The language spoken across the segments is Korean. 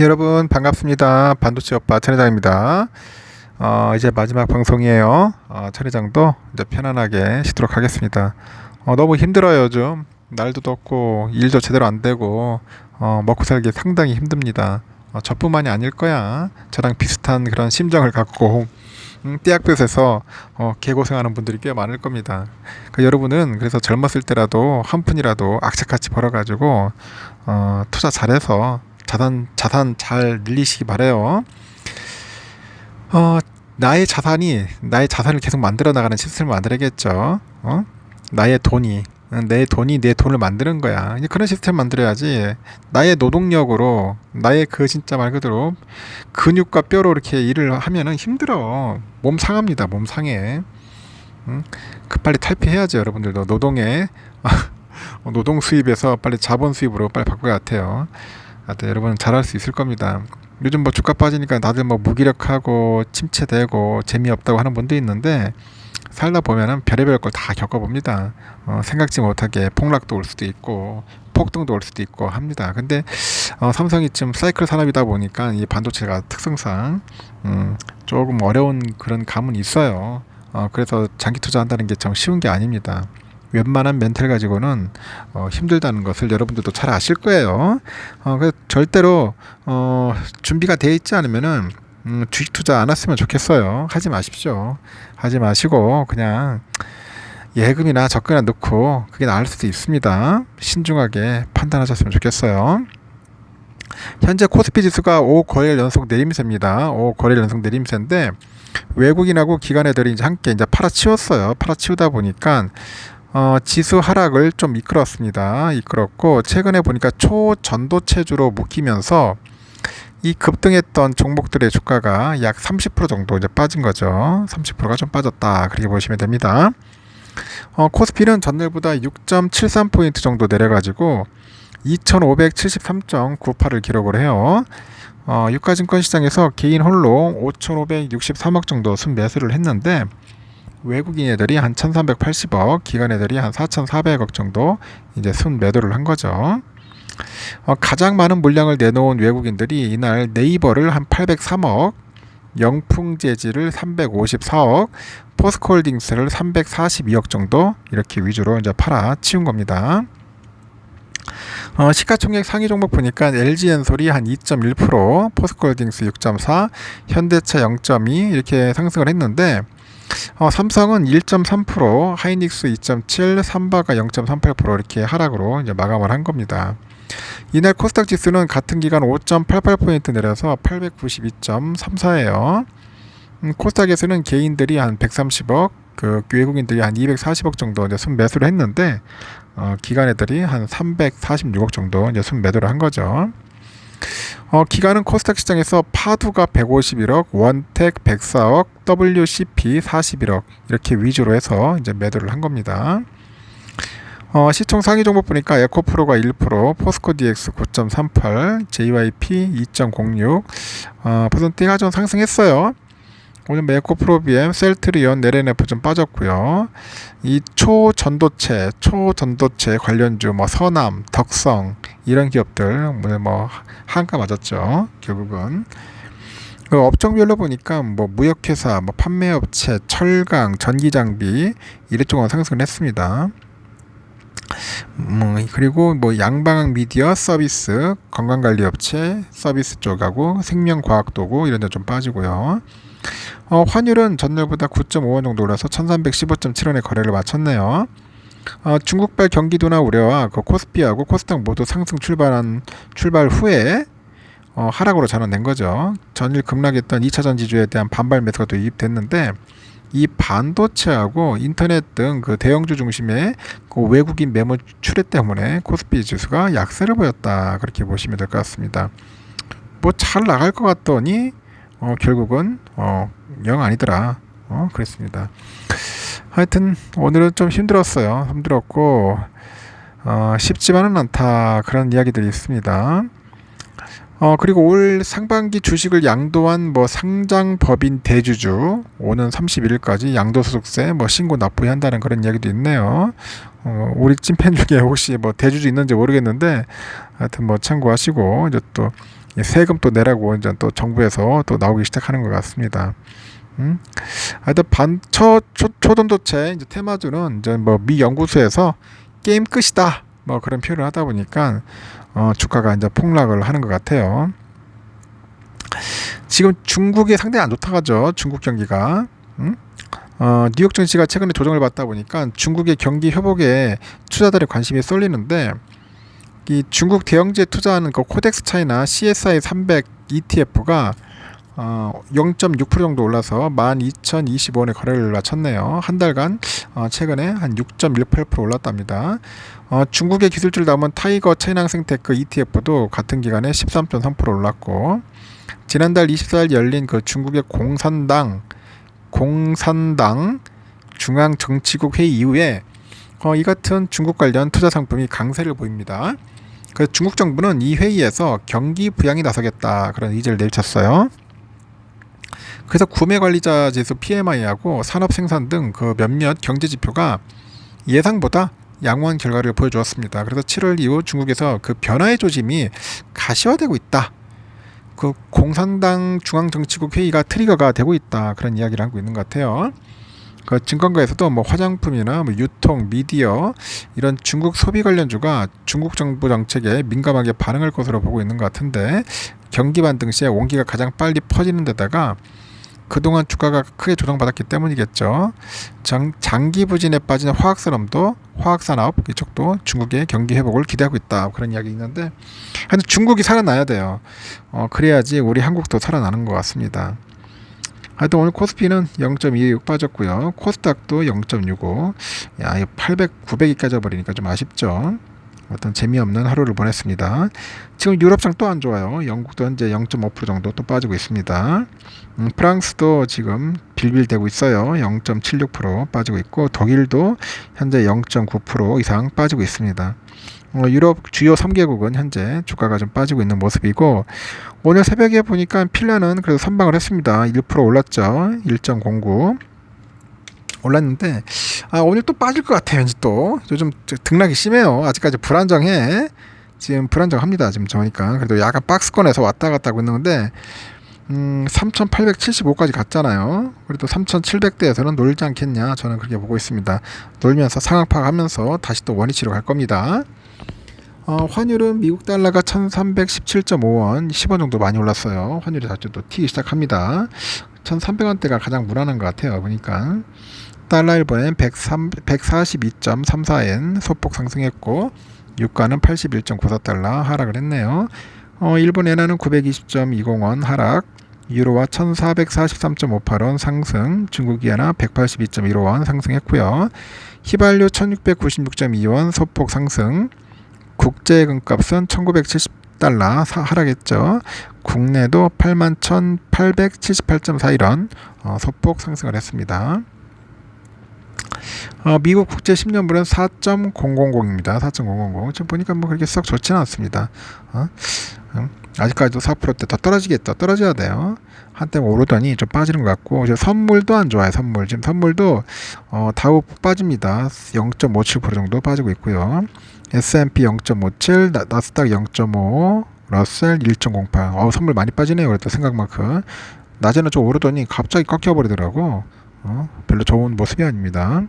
여러분 반갑습니다. 반도체 오빠 천회장입니다. 이제 마지막 방송이에요. 천회장도 이제 편안하게 쉬도록 하겠습니다. 너무 힘들어요. 요즘 날도 덥고 일도 제대로 안 되고 먹고 살기 상당히 힘듭니다. 저뿐만이 아닐 거야. 저랑 비슷한 그런 심정을 갖고 띠약볕에서 개고생하는 분들이 꽤 많을 겁니다. 여러분은 그래서 젊었을 때라도 한 푼이라도 악착같이 벌어가지고 투자 잘해서 자산 잘 늘리시기 바래요. 나의 자산을 계속 만들어 나가는 시스템을 만들어야겠죠. 나의 돈이 내 돈이 내 돈을 만드는 거야. 이제 그런 시스템 만들어야지. 나의 노동력으로 나의 그 진짜 말 그대로 근육과 뼈로 이렇게 일을 하면은 힘들어. 몸 상합니다. 몸 상해. 빨리 탈피해야죠. 여러분들도 노동에 노동 수입에서 빨리 자본 수입으로 빨리 바꿔야 같아요. 하여튼 여러분 잘할 수 있을 겁니다. 요즘 뭐 주가 빠지니까 다들 뭐 무기력하고 침체되고 재미없다고 하는 분도 있는데 살다 보면은 별의별 걸 다 겪어봅니다. 생각지 못하게 폭락도 올 수도 있고 폭등도 올 수도 있고 합니다. 근데 삼성이 좀 사이클 산업이다 보니까 이 반도체가 특성상 조금 어려운 그런 감은 있어요. 그래서 장기 투자한다는 게 참 쉬운 게 아닙니다. 웬만한 멘탈 가지고는 힘들다는 것을 여러분들도 잘 아실 거예요. 그래서 절대로 준비가 돼 있지 않으면은 주식 투자 안 했으면 좋겠어요. 하지 마십시오. 하지 마시고 그냥 예금이나 적금이나 넣고 그게 나을 수도 있습니다. 신중하게 판단하셨으면 좋겠어요. 현재 코스피 지수가 5거래일 연속 내림세입니다. 5거래일 연속 내림세인데 외국인하고 기관 애들이 이제 함께 이제 팔아치웠어요. 팔아치우다 보니까 지수 하락을 좀 이끌었고 최근에 보니까 초전도체주로 묶이면서 이 급등했던 종목들의 주가가 약 30% 정도 이제 빠진 거죠. 30%가 좀 빠졌다. 그렇게 보시면 됩니다. 코스피는 전날보다 6.73포인트 정도 내려가지고 2573.98을 기록을 해요. 유가증권 시장에서 개인 홀로 5563억 정도 순매수를 했는데 외국인 애들이 한 1380억, 기관 애들이 한 4400억 정도 이제 순매도를 한 거죠. 가장 많은 물량을 내놓은 외국인들이 이날 네이버를 한 803억, 영풍재질을 354억, 포스코홀딩스를 342억 정도 이렇게 위주로 이제 팔아 치운 겁니다. 시가총액 상위 종목 보니까 LG엔솔이 한 2.1%, 포스코홀딩스 6.4, 현대차 0.2 이렇게 상승을 했는데 삼성은 1.3%, 하이닉스 2.7, 삼바가 0.38% 이렇게 하락으로 이제 마감을 한 겁니다. 이날 코스닥 지수는 같은 기간 5.88포인트 내려서 892.34예요. 코스닥에서는 개인들이 한 130억, 그 외국인들이 한 240억 정도 이제 순매수를 했는데 기관 애들이 한 346억 정도 이제 순매도를 한 거죠. 기간은 코스닥 시장에서 파두가 151억, 원텍 104억, WCP 41억 이렇게 위주로 해서 이제 매도를 한 겁니다. 시총 상위 종목 보니까 에코프로가 1%, 포스코 DX 9.38, JYP 2.06, 퍼센트가 좀 상승했어요. 오늘 에코프로 BM, 셀트리온, 네레네프 좀 빠졌고요. 이 초전도체 관련주 뭐 서남, 덕성 이런 기업들 오늘 뭐 한가 맞았죠. 결국은 그 업종별로 보니까 뭐 무역회사, 뭐 판매업체, 철강, 전기장비 이런 쪽은 상승을 했습니다. 그리고 뭐 양방향 미디어 서비스, 건강관리업체 서비스 쪽하고 생명과학도구 이런 데 좀 빠지고요. 환율은 전날보다 9.5원 정도 올라서 1315.7원에 거래를 마쳤네요. 중국발 경기도나 우려와 그 코스피하고 코스닥 모두 상승 출발 후에 하락으로 전환된 거죠. 전일 급락했던 2차전 지주에 대한 반발 매수가 또 유입됐는데 이 반도체하고 인터넷 등 그 대형주 중심의 그 외국인 매물 출회 때문에 코스피 지수가 약세를 보였다. 그렇게 보시면 될 것 같습니다. 뭐 잘 나갈 것 같더니 결국은 영 아니더라. 그랬습니다. 하여튼 오늘은 좀 힘들었고 쉽지만은 않다 그런 이야기들이 있습니다. 그리고 올 상반기 주식을 양도한 뭐 상장법인 대주주 오는 31일까지 양도소득세 뭐 신고 납부해야 한다는 그런 이야기도 있네요. 우리 찐팬 중에 혹시 뭐 대주주 있는지 모르겠는데 하여튼 뭐 참고하시고 이제 또 세금 또 내라고 이제 또 정부에서 또 나오기 시작하는 것 같습니다. 하여튼 초전도체 이제 테마주는 이제 뭐 미 연구소에서 게임 끝이다 뭐 그런 표현을 하다 보니까 주가가 이제 폭락을 하는 것 같아요. 지금 중국이 상당히 안 좋다가죠. 중국 경기가. 뉴욕 증시가 최근에 조정을 받다 보니까 중국의 경기 회복에 투자들의 관심이 쏠리는데 이 중국 대형주에 투자하는 그 코덱스 차이나 CSI 300 ETF가 0.6% 정도 올라서 12,025원에 거래를 마쳤네요. 한 달간 최근에 한 6.18% 올랐답니다. 중국의 기술주를 담은 타이거 차이낭생테크 ETF도 같은 기간에 13.3% 올랐고 지난달 24일 열린 그 중국의 공산당 중앙정치국 회의 이후에 이 같은 중국 관련 투자 상품이 강세를 보입니다. 그래서 중국 정부는 이 회의에서 경기 부양에 나서겠다 그런 의지를 내비쳤어요. 그래서 구매관리자 지수 PMI하고 산업생산 등 그 몇몇 경제 지표가 예상보다 양호한 결과를 보여주었습니다. 그래서 7월 이후 중국에서 그 변화의 조짐이 가시화되고 있다. 그 공산당 중앙정치국 회의가 트리거가 되고 있다. 그런 이야기를 하고 있는 것 같아요. 그 증권가에서도 뭐 화장품이나 뭐 유통, 미디어 이런 중국 소비 관련주가 중국 정부 정책에 민감하게 반응할 것으로 보고 있는 것 같은데 경기 반등 시에 온기가 가장 빨리 퍼지는 데다가 그동안 주가가 크게 조정받았기 때문이겠죠. 장기 부진에 빠진 화학산업 이쪽도 중국의 경기 회복을 기대하고 있다. 그런 이야기 있는데 하여튼 중국이 살아나야 돼요. 그래야지 우리 한국도 살아나는 것 같습니다. 하여튼 오늘 코스피는 0.26 빠졌고요. 코스닥도 0.65. 야, 이거 800, 900이 깨져버리니까 좀 아쉽죠. 어떤 재미없는 하루를 보냈습니다. 지금 유럽장 또 안 좋아요. 영국도 현재 0.5% 정도 또 빠지고 있습니다. 프랑스도 지금 빌빌대고 있어요. 0.76% 빠지고 있고 독일도 현재 0.9% 이상 빠지고 있습니다. 유럽 주요 3개국은 현재 주가가 좀 빠지고 있는 모습이고 오늘 새벽에 보니까 핀란드는 그래도 선방을 했습니다. 1% 올랐죠. 1.09 올랐는데 오늘 또 빠질 것 같아요. 왠지 또 요즘 등락이 심해요. 아직까지 불안정해. 지금 불안정합니다. 지금 저니까 그래도 약간 박스권에서 왔다 갔다 하고 있는 건데 3,875까지 갔잖아요. 그래도 3,700대에서는 놀지 않겠냐. 저는 그렇게 보고 있습니다. 놀면서 상황 파악하면서 다시 또 원위치로 갈 겁니다. 환율은 미국 달러가 1317.5원 10원 정도 많이 올랐어요. 환율이 다시 또 튀기 시작합니다. 1300원대가 가장 무난한 것 같아요. 보니까 달러 1번엔 142.34엔 소폭 상승했고 유가는 81.94달러 하락을 했네요. 일본 엔화는 920.20원 하락, 유로와 1443.58원 상승, 중국 위안화 182.15원 상승했고요. 휘발유 1696.2원 소폭 상승, 국제 금값은 1970달러 하락했죠. 국내도 81,878.41원 소폭 상승을 했습니다. 미국 국제 10년물은 4.000입니다. 4.000. 지금 보니까 뭐 그렇게 썩 좋지는 않습니다. 아직까지도 4%대 더 떨어지겠다. 떨어져야 돼요. 한때 오르더니 좀 빠지는 것 같고 선물도 안 좋아요. 지금 선물도 다우 빠집니다. 0.57% 정도 빠지고 있고요. S&P 0.57, 나스닥 0.5, 러셀 1.08. 선물 많이 빠지네요. 그래도 생각만큼. 낮에는 좀 오르더니 갑자기 꺾여버리더라고. 별로 좋은 모습이 아닙니다.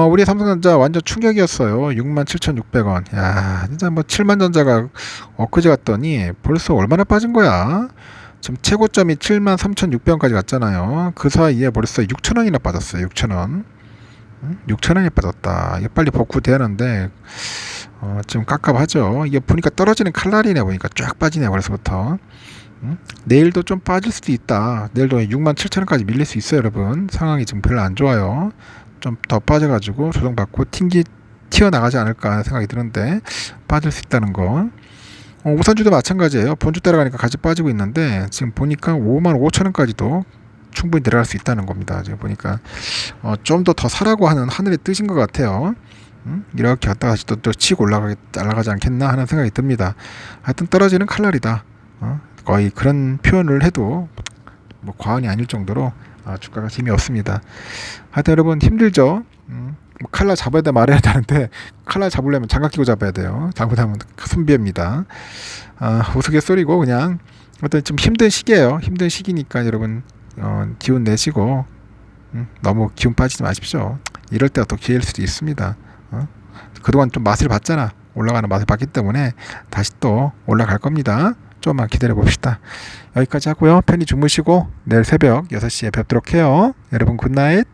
우리 삼성전자 완전 충격이었어요. 67,600원. 야, 진짜 뭐 7만전자가 엊그제 갔더니 벌써 얼마나 빠진 거야? 지금 최고점이 73,600원까지 갔잖아요. 그 사이에 벌써 6,000원이나 빠졌어요. 6,000원. 6,000원이 빠졌다. 이게 빨리 복구돼야 하는데 좀 깝깝하죠. 이게 보니까 떨어지는 칼날이네. 보니까 쫙 빠지네. 벌써부터. 내일도 좀 빠질 수도 있다. 내일도 67,000원까지 밀릴 수 있어요. 여러분 상황이 지금 별로 안 좋아요. 좀 더 빠져가지고 조정받고 튀어나가지 않을까 하는 생각이 드는데 빠질 수 있다는 거. 우선주도 마찬가지예요. 본주 따라가니까 같이 빠지고 있는데 지금 보니까 55,000원까지도 충분히 내려갈 수 있다는 겁니다. 지금 보니까 좀 더 사라고 하는 하늘의 뜻인 것 같아요. 이렇게 갔다가 다시 또 치고 올라가지 않겠나 하는 생각이 듭니다. 하여튼 떨어지는 칼날이다. 거의 그런 표현을 해도 뭐 과언이 아닐 정도로 주가가 재미없습니다. 하여튼 여러분 힘들죠. 뭐 칼날 잡아야 돼 말해야 되는데 칼날 잡으려면 장갑 끼고 잡아야 돼요. 잘못하면 손비입니다. 우스갯소리고 그냥 어떤 좀 힘든 시기예요. 힘든 시기니까 여러분 기운 내시고 너무 기운 빠지지 마십시오. 이럴 때가 또 기회일 수도 있습니다. 그동안 좀 맛을 봤잖아. 올라가는 맛을 봤기 때문에 다시 또 올라갈 겁니다. 조금만 기다려 봅시다. 여기까지 하고요. 편히 주무시고 내일 새벽 6시에 뵙도록 해요. 여러분 굿나잇.